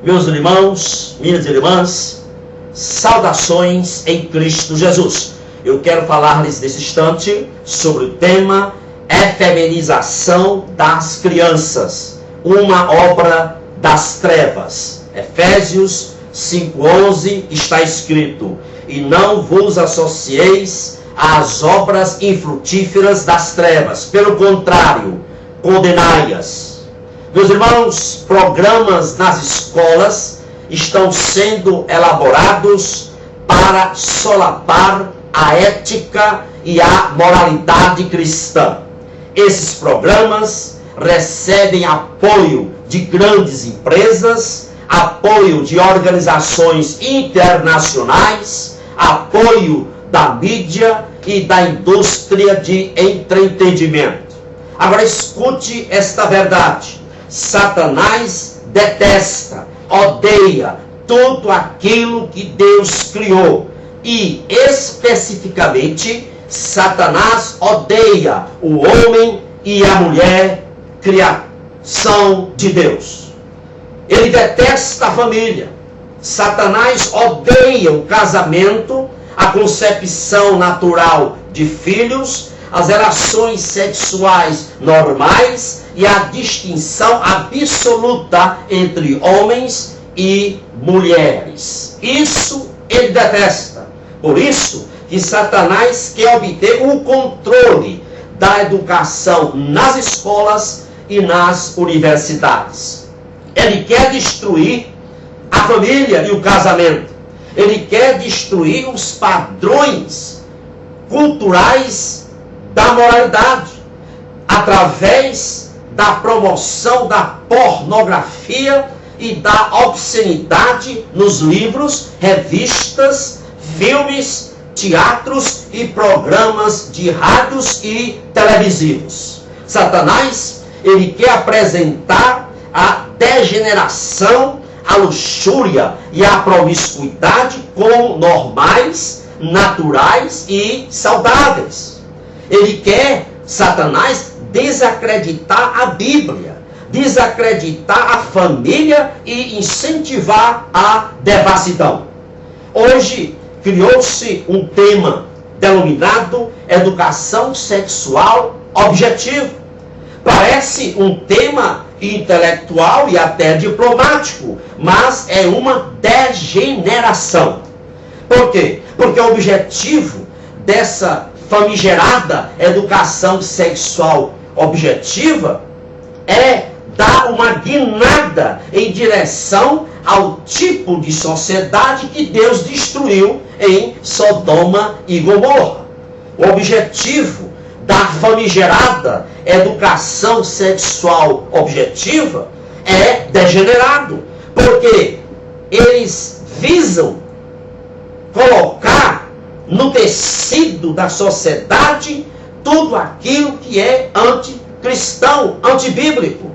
Meus irmãos, minhas irmãs, saudações em Cristo Jesus. Eu quero falar-lhes nesse instante sobre o tema efeminização das crianças, uma obra das trevas. Efésios 5:11 está escrito: e não vos associeis às obras infrutíferas das trevas, pelo contrário, condenai-as. Meus irmãos, programas nas escolas estão sendo elaborados para solapar a ética e a moralidade cristã. Esses programas recebem apoio de grandes empresas, apoio de organizações internacionais, apoio da mídia e da indústria de entretenimento. Agora escute esta verdade: Satanás detesta, odeia tudo aquilo que Deus criou. E especificamente, Satanás odeia o homem e a mulher, criação de Deus. Ele detesta a família. Satanás odeia o casamento, a concepção natural de filhos, as relações sexuais normais e a distinção absoluta entre homens e mulheres. Isso ele detesta. Por isso que Satanás quer obter o controle da educação nas escolas e nas universidades. Ele quer destruir a família e o casamento. Ele quer destruir os padrões culturais da moralidade, através da promoção da pornografia e da obscenidade nos livros, revistas, filmes, teatros e programas de rádios e televisivos. Satanás, ele quer apresentar a degeneração, a luxúria e a promiscuidade como normais, naturais e saudáveis. Ele quer, Satanás, desacreditar a Bíblia, desacreditar a família e incentivar a devassidão. Hoje criou-se um tema denominado educação sexual objetiva. Parece um tema intelectual e até diplomático, mas é uma degeneração. Por quê? Porque o objetivo dessa famigerada educação sexual objetiva é dar uma guinada em direção ao tipo de sociedade que Deus destruiu em Sodoma e Gomorra. O objetivo da famigerada educação sexual objetiva é degenerado, porque eles visam colocar no tecido da sociedade tudo aquilo que é anticristão, antibíblico.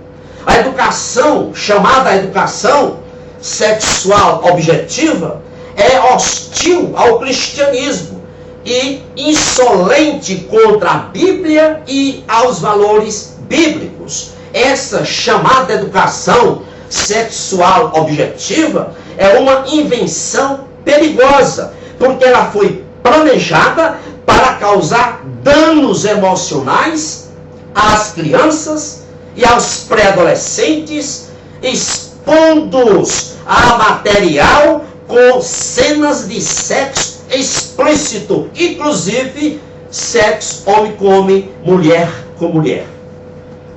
A educação, chamada educação sexual objetiva, é hostil ao cristianismo e insolente contra a Bíblia e aos valores bíblicos. Essa chamada educação sexual objetiva é uma invenção perigosa, porque ela foi planejada para causar danos emocionais às crianças e aos pré-adolescentes, expondo-os a material com cenas de sexo explícito, inclusive sexo homem com homem, mulher com mulher.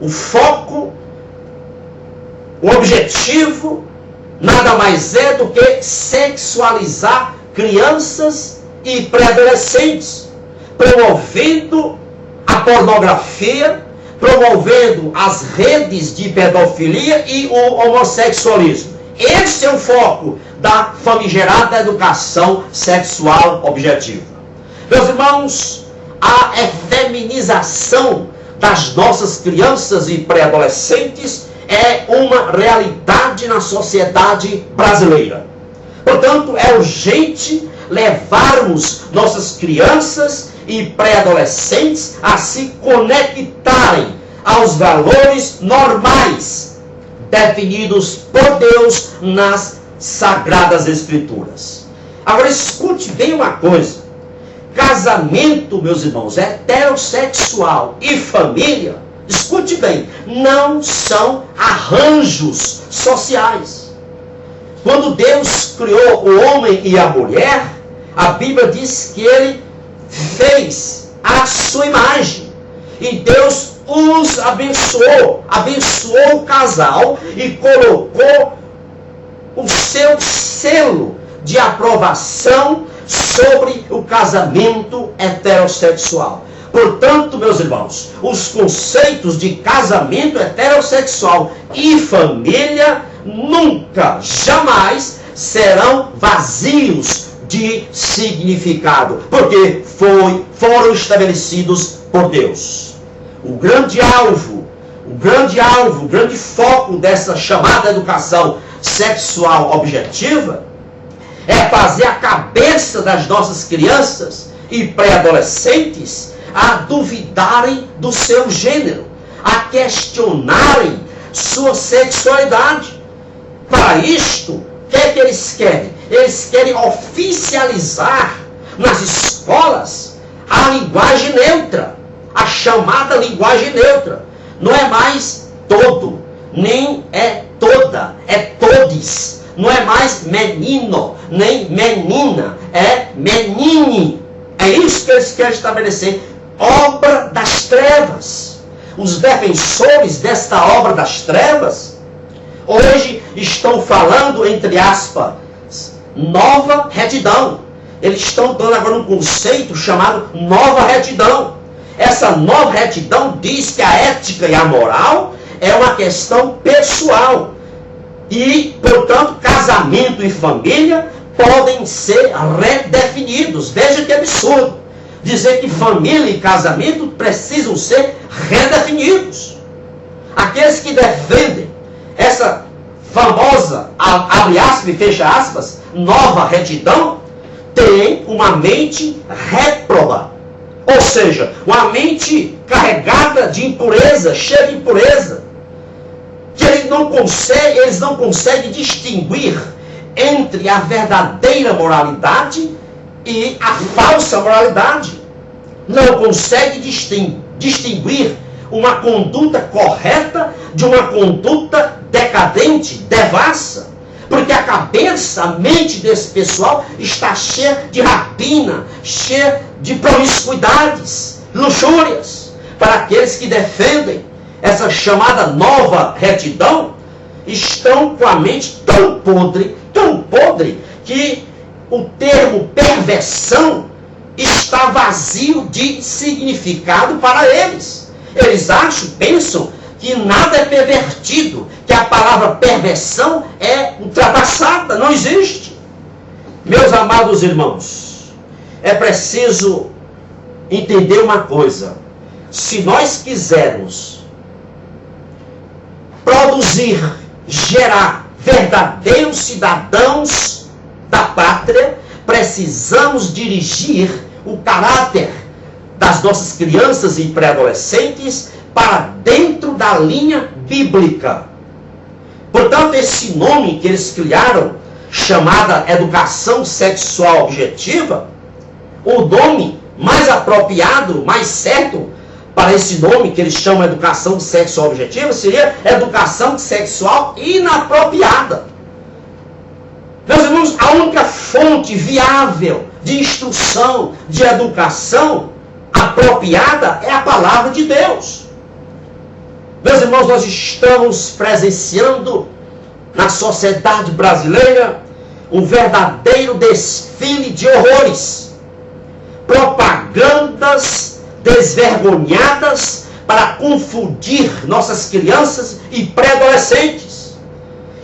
O foco, o objetivo, nada mais é do que sexualizar crianças e pré-adolescentes, promovendo a pornografia, promovendo as redes de pedofilia e o homossexualismo. Esse é o foco da famigerada educação sexual objetiva. Meus irmãos, a efeminização das nossas crianças e pré-adolescentes é uma realidade na sociedade brasileira. Portanto, é urgente levarmos nossas crianças e pré-adolescentes a se conectarem aos valores normais definidos por Deus nas Sagradas Escrituras. Agora escute bem uma coisa: casamento, meus irmãos, heterossexual e família, escute bem, não são arranjos sociais. Quando Deus criou o homem e a mulher, a Bíblia diz que Ele fez a sua imagem. E Deus os abençoou o casal e colocou o seu selo de aprovação sobre o casamento heterossexual. Portanto, meus irmãos, os conceitos de casamento heterossexual e família nunca, jamais serão vazios de significado, porque foram estabelecidos por Deus. O grande alvo, o grande foco dessa chamada educação sexual objetiva é fazer a cabeça das nossas crianças e pré-adolescentes a duvidarem do seu gênero, a questionarem sua sexualidade. Para isto, o que é que eles querem? Eles querem oficializar nas escolas a linguagem neutra, a chamada linguagem neutra. Não é mais todo, nem é toda, é todes. Não é mais menino, nem menina, é menine. É isso que eles querem estabelecer. Obra das trevas. Os defensores desta obra das trevas hoje estão falando, entre aspas, nova retidão. Eles estão dando agora um conceito chamado nova retidão. Essa nova retidão diz que a ética e a moral é uma questão pessoal. E, portanto, casamento e família podem ser redefinidos. Veja que absurdo dizer que família e casamento precisam ser redefinidos. Aqueles que defendem essa famosa, abre aspas e fecha aspas, nova retidão, têm uma mente réproba. Ou seja, uma mente carregada de impureza, cheia de impureza, que eles não conseguem distinguir entre a verdadeira moralidade e a falsa moralidade. Não consegue distinguir uma conduta correta de uma conduta decadente, devassa. Porque a cabeça, a mente desse pessoal está cheia de rapina, cheia de promiscuidades, luxúrias. Para aqueles que defendem essa chamada nova retidão, estão com a mente tão podre, que o termo perversão está vazio de significado para eles. Eles pensam que nada é pervertido, que a palavra perversão é ultrapassada, não existe. Meus amados irmãos, é preciso entender uma coisa: se nós quisermos produzir, gerar verdadeiros cidadãos da pátria, precisamos dirigir o caráter das nossas crianças e pré-adolescentes para dentro da linha bíblica. Portanto, esse nome que eles criaram, chamada educação sexual objetiva, o nome mais apropriado, mais certo para esse nome que eles chamam de educação sexual objetiva, seria educação sexual inapropriada. Meus irmãos, a única fonte viável de instrução, de educação apropriada é a palavra de Deus. Meus irmãos, nós estamos presenciando na sociedade brasileira um verdadeiro desfile de horrores. Propagandas desvergonhadas para confundir nossas crianças e pré-adolescentes,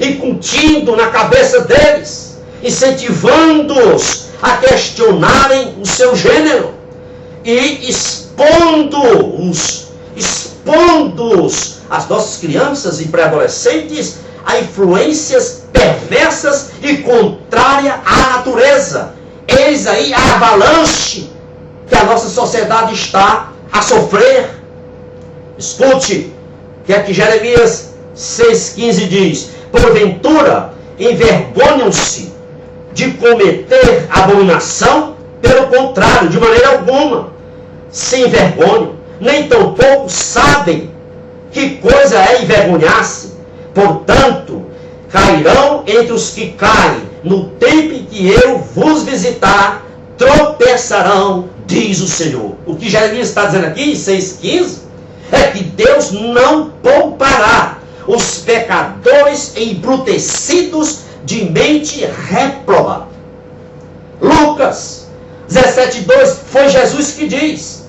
incutindo na cabeça deles, incentivando-os a questionarem o seu gênero e expondo-os, as nossas crianças e pré-adolescentes, a influências perversas e contrárias à natureza. Eis aí a avalanche que a nossa sociedade está a sofrer. Escute o que é que Jeremias 6,15 diz: porventura envergonham-se de cometer abominação? Pelo contrário, de maneira alguma se envergonham, nem tampouco sabem que coisa é envergonhar-se. Portanto, cairão entre os que caem, no tempo em que eu vos visitar, tropeçarão, diz o Senhor. O que Jeremias está dizendo aqui, em 6,15, é que Deus não poupará os pecadores embrutecidos de mente réproba. Lucas 17,2, foi Jesus que diz.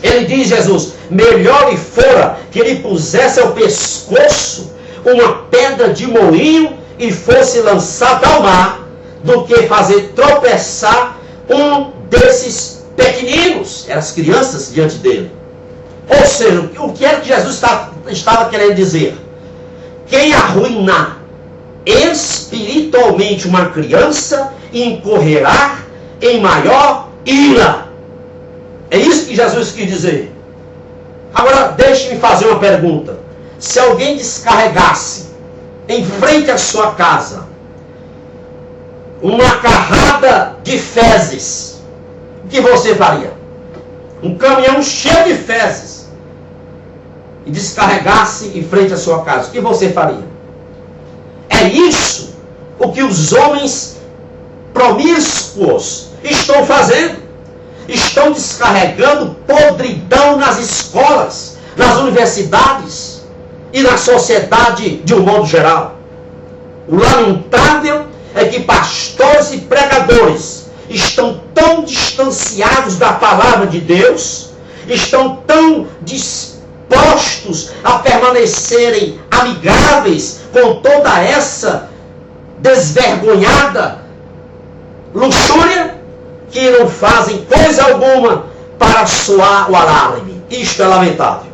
Ele diz, Jesus: melhor lhe fora que ele pusesse ao pescoço uma pedra de moinho e fosse lançado ao mar, do que fazer tropeçar um desses pequeninos. Eram as crianças diante dele. Ou seja, o que era que Jesus estava querendo dizer? Quem arruinar espiritualmente uma criança incorrerá em maior ira. É isso que Jesus quis dizer. Agora, deixe-me fazer uma pergunta. Se alguém descarregasse em frente à sua casa uma carrada de fezes, o que você faria? Um caminhão cheio de fezes e descarregasse em frente à sua casa, o que você faria? É isso o que os homens promíscuos estão fazendo. Estão descarregando podridão nas escolas, nas universidades e na sociedade de um modo geral. O lamentável é que pastores e pregadores estão tão distanciados da palavra de Deus, estão tão dispostos a permanecerem amigáveis com toda essa desvergonhada luxúria, que não fazem coisa alguma para soar o alarme. Isto é lamentável.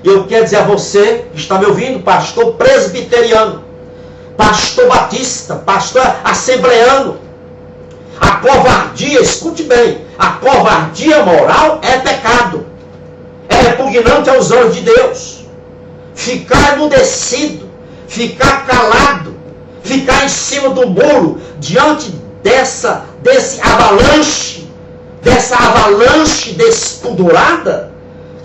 Eu quero dizer a você que está me ouvindo, pastor presbiteriano, pastor batista, pastor assembleano, a covardia, escute bem, a covardia moral é pecado, é repugnante aos olhos de Deus. Ficar emudecido, ficar calado, ficar em cima do muro, diante dessa avalanche despudorada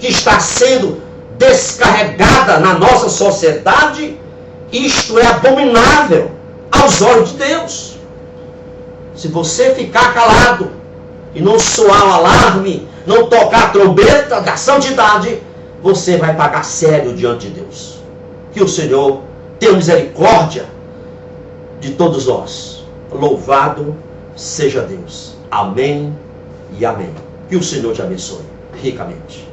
que está sendo descarregada na nossa sociedade, isto é abominável aos olhos de Deus. Se você ficar calado e não soar o alarme, não tocar a trombeta da santidade, você vai pagar sério diante de Deus. Que o Senhor tenha misericórdia de todos nós. Louvado seja Deus. Amém e amém. Que o Senhor te abençoe ricamente.